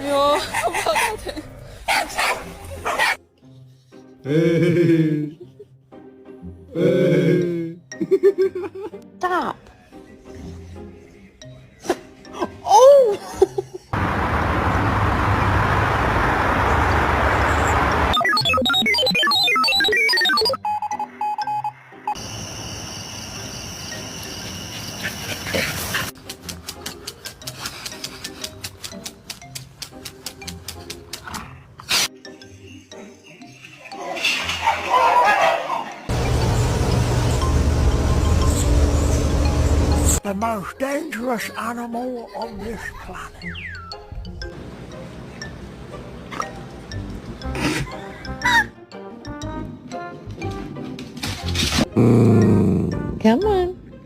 哟，抱大腿。Stop. Oh! The most dangerous animal on this planet. Come on.